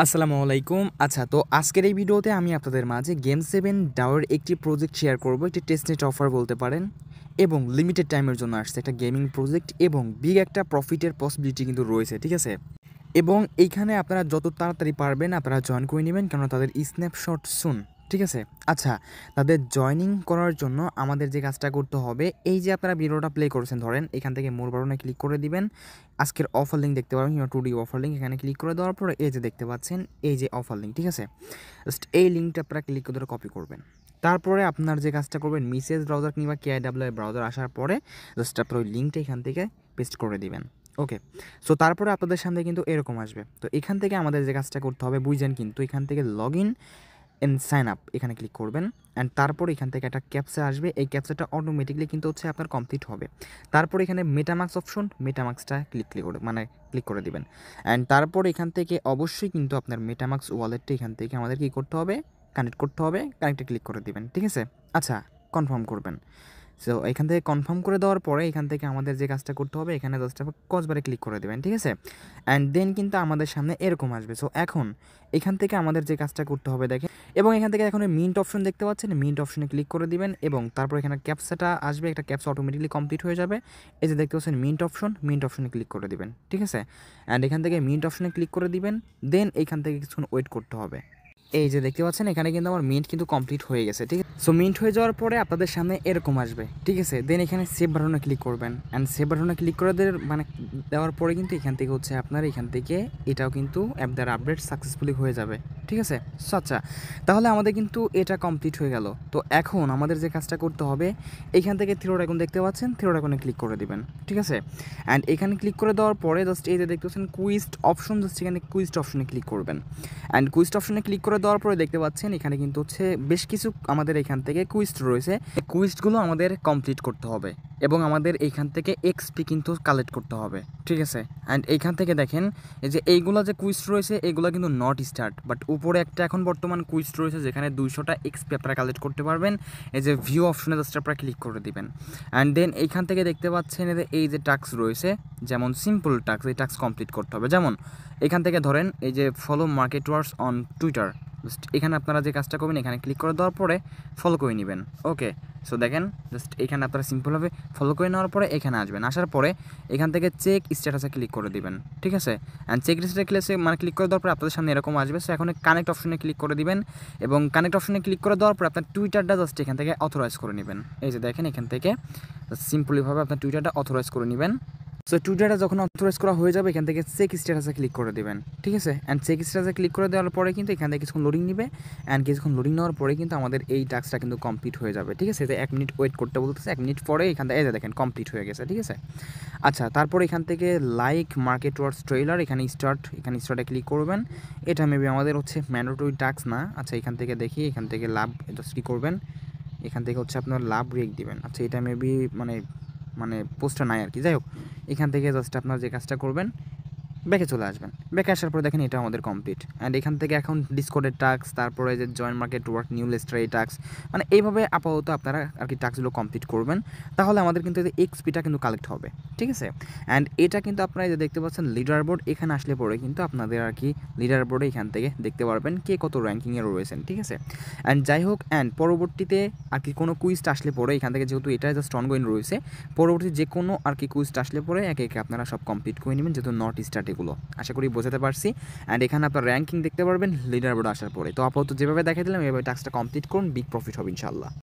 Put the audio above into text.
আসসালামু আলাইকুম। আচ্ছা, তো আজকের এই ভিডিওতে আমি আপনাদের মাঝে গেম 7 ডাওয়ের একটি প্রজেক্ট শেয়ার করব। একটি টেস্টনেট অফার বলতে পারেন এবং লিমিটেড টাইমের জন্য আসছে একটা গেমিং প্রজেক্ট এবং বিগ একটা প্রফিটের পসিবিলিটি কিন্তু রয়েছে, ঠিক আছে? এবং এইখানে আপনারা যত তাড়াতাড়ি পারবেন আপনারা জয়েন করে নেবেন, কারণ তাদের স্ন্যাপশট সুন, ঠিক আছে? আচ্ছা, তাদের জয়েনিং করার জন্য আমাদের যে কাজটা করতে হবে, এই যে আপনারা ভিডিওটা প্লে করেছেন, ধরেন এখান থেকে মোর বাটনে ক্লিক করে দিবেন। আজকের অফার লিঙ্ক দেখতে পাবেন, কিংবা 2D অফার লিঙ্ক, এখানে ক্লিক করে দেওয়ার পরে এই যে দেখতে পাচ্ছেন এই যে অফার লিঙ্ক, ঠিক আছে? জাস্ট এই লিঙ্কটা আপনারা ক্লিক করে ধরে কপি করবেন। তারপরে আপনার যে কাজটা করবেন, মিসেস ব্রাউজার কিংবা KIWA ব্রাউজার আসার পরে জাস্ট আপনার ওই লিঙ্কটা এখান থেকে পেস্ট করে দিবেন। ওকে, সো তারপরে আপনাদের সামনে কিন্তু এরকম আসবে। তো এখান থেকে আমাদের যে কাজটা করতে হবে বুঝছেন, কিন্তু এখান থেকে log in and sign up এখানে ক্লিক করবেন। অ্যান্ড তারপর এখান থেকে একটা ক্যাপচা আসবে, এই ক্যাপচাটা অটোমেটিকলি কিন্তু হচ্ছে আপনার কমপ্লিট হবে। তারপর এখানে মেটামাক্স অপশন, মেটামাক্সটা ক্লিক করে দিবেন। অ্যান্ড তারপর এখান থেকে অবশ্যই কিন্তু আপনার মেটামাক্স ওয়ালেটটা এখান থেকে আমাদের কী করতে হবে, কানেক্ট করতে হবে। কানেক্টে ক্লিক করে দিবেন, ঠিক আছে? আচ্ছা, কনফার্ম করবেন। সো এখান থেকে কনফার্ম করে দেওয়ার পরে এখান থেকে আমাদের যে কাজটা করতে হবে, এখানে জাস্ট কসবারে ক্লিক করে দেবেন, ঠিক আছে? অ্যান্ড দেন কিন্তু আমাদের সামনে এরকম আসবে। সো এখন এখান থেকে আমাদের যে কাজটা করতে হবে দেখেন, এবং এখান থেকে এখন মিন্ট অপশন দেখতে পাচ্ছেন, মিন্ট অপশনে ক্লিক করে দিবেন এবং তারপর এখানে ক্যাপচাটা আসবে, একটা ক্যাপচা অটোমেটিকলি কমপ্লিট হয়ে যাবে। এই যে দেখতে পাচ্ছেন মিন্ট অপশন, মিন্ট অপশনে ক্লিক করে দিবেন, ঠিক আছে? অ্যান্ড এখান থেকে মিন্ট অপশনে ক্লিক করে দিবেন, দেন এইখান থেকে কিছুক্ষণ ওয়েট করতে হবে। এই যে দেখতে পাচ্ছেন এখানে কিন্তু আমার মিন্ট কিন্তু কমপ্লিট হয়ে গেছে, ঠিক আছে? সো মিন্ট হয়ে যাওয়ার পরে আপনাদের সামনে এরকম আসবে, ঠিক আছে? দেন এখানে সেভ বাটনে ক্লিক করবেন। অ্যান্ড সেভ বাটনে ক্লিক করে দেওয়ার পরে কিন্তু এখান থেকে হচ্ছে আপনার এখান থেকে এটাও কিন্তু অ্যাপ দ্বারা আপডেট সাকসেসফুলি হয়ে যাবে, ঠিক আছে? সো আচ্ছা, তাহলে আমাদের কিন্তু এটা কমপ্লিট হয়ে গেল। তো এখন আমাদের যে কাজটা করতে হবে, এইখান থেকে থ্রিডট আইকন দেখতে পাচ্ছেন, থ্রিডট আইকনে ক্লিক করে দিবেন, ঠিক আছে? অ্যান্ড এখানে ক্লিক করে দেওয়ার পরে জাস্ট এই যে দেখতে পাচ্ছেন কুইজড অপশন, জাস্ট এখানে কুইজড অপশনে ক্লিক করবেন। অ্যান্ড কুইজড অপশনে ক্লিক করে দেওয়ার পরে দেখতে পাচ্ছেন এখানে কিন্তু হচ্ছে বেশ কিছু আমাদের এখান থেকে কুইজ রয়েছে। এই কুইজগুলো আমাদের কমপ্লিট করতে হবে এবং আমাদের এইখান থেকে এক্সপি কিন্তু কালেক্ট করতে হবে, ঠিক আছে? অ্যান্ড এইখান থেকে দেখেন এই যে এইগুলো যে কুইজ রয়েছে এগুলো কিন্তু নট স্টার্ট, বাট উপরে একটা এখন বর্তমান কুইজ রয়েছে যেখানে 200টা এক্সপি আপনারা কালেক্ট করতে পারবেন। এই যে ভিউ অপশনে জাস্ট আপনারা ক্লিক করে দিবেন। অ্যান্ড দেন এইখান থেকে দেখতে পাচ্ছেন এই যে টাস্ক রয়েছে, যেমন সিম্পল টাস্ক, এই টাস্ক কমপ্লিট করতে হবে। যেমন এখান থেকে ধরেন এই যে follow marketers on Twitter, just এখানে আপনারা যে কাজটা করবেন এখানে ক্লিক করে দেওয়ার পরে ফলো করে নেবেন। ওকে, সো দেখেন জাস্ট এখানে আপনারা সিম্পলভাবে ফলো করে নেওয়ার পরে এখানে আসবেন, আসার পরে এখান থেকে চেক স্ট্যাটাসে ক্লিক করে দিবেন, ঠিক আছে? অ্যান্ড চেক স্ট্যাটাসে ক্লিক করে দেওয়ার পরে আপনাদের সামনে এরকম আসবে। সো এখন কানেক্ট অপশনে ক্লিক করে দিবেন এবং কানেক্ট অপশনে ক্লিক করে দেওয়ার পরে আপনার টুইটারটা জাস্ট এখান থেকে অথরাইজ করে নেবেন। এই যে দেখেন এখান থেকে সিম্পলিভাবে আপনার টুইটারটা অথরাইজ করে নেবেন। সো টুইটারটা যখন অথরাইজ করা হয়ে যাবে এখান থেকে চেক স্ট্যাটাসে ক্লিক করে দেবেন, ঠিক আছে? অ্যান্ড চেক স্ট্যাটাসে ক্লিক করে দেওয়ার পরে কিন্তু এখান থেকে কিছুক্ষণ লোডিং নেবে। অ্যান্ড কিছুক্ষণ লোডিং নেওয়ার পরে কিন্তু আমাদের এই টাস্কটা কিন্তু কমপ্লিট হয়ে যাবে, ঠিক আছে? 1 মিনিট ওয়েট করতে বলতেছে, 1 মিনিট পরে এখান থেকে এই যে দেখেন কমপ্লিট হয়ে গেছে, ঠিক আছে? আচ্ছা, তারপর এখান থেকে লাইক মার্কেট ওয়ার্ডস ট্রেলার, এখানে স্টার্টে ক্লিক করবেন। এটা মেবি আমাদের হচ্ছে ম্যান্ডেটরি টাস্ক না। আচ্ছা, এখান থেকে দেখি, এখান থেকে লাভ জাস্ট কী করবেন, এখান থেকে হচ্ছে আপনার লাভ রেক দিবেন। আচ্ছা, এটা মেবি পোস্টটা নাই আর কি। যাই হোক, এখান থেকে জাস্ট আপনার যে কাজটা করবেন, ব্যাকে চলে আসবেন। ব্যাকে আসার পরে দেখেন এটা আমাদের কমপ্লিট। অ্যান্ড এখান থেকে এখন ডিসকর্ডের টাস্ক, তারপরে যে join market work, new Lister এই টাস্ক, এইভাবে আপাতত আপনারা আর কি টাস্কগুলো কমপ্লিট করবেন। তাহলে আমাদের কিন্তু এই এক্সপিটা কিন্তু কালেক্ট হবে, ঠিক আছে? অ্যান্ড এটা কিন্তু আপনারা যে দেখতে পাচ্ছেন লিডার বোর্ড, এখানে আসলে পরে কিন্তু আপনাদের আর কি লিডার বোর্ডে এখান থেকে দেখতে পারবেন কে কত র্যাঙ্কিংয়ে রয়েছেন, ঠিক আছে? অ্যান্ড যাই হোক, অ্যান্ড পরবর্তীতে আর কি কোনো কুইজটা আসলে পরে এখান থেকে, যেহেতু এটা জাস্ট অনগোয়িং রয়েছে, পরবর্তী যে কোনো আর কি কুইজটা আসলে পরে একে একে আপনারা সব কমপ্লিট করে নেবেন, যেহেতু নট স্টার্ট এগুলো। আশা করি বোঝাতে পারছি। অ্যান্ড এখানে আপনার র্যাঙ্কিং দেখতে পারবেন লিডার বোর্ড আসার পরে। তো আপাতত যেভাবে দেখাই দিলাম এভাবে টাস্কটা কমপ্লিট করুন, বিগ প্রফিট হবে ইনশাল্লাহ।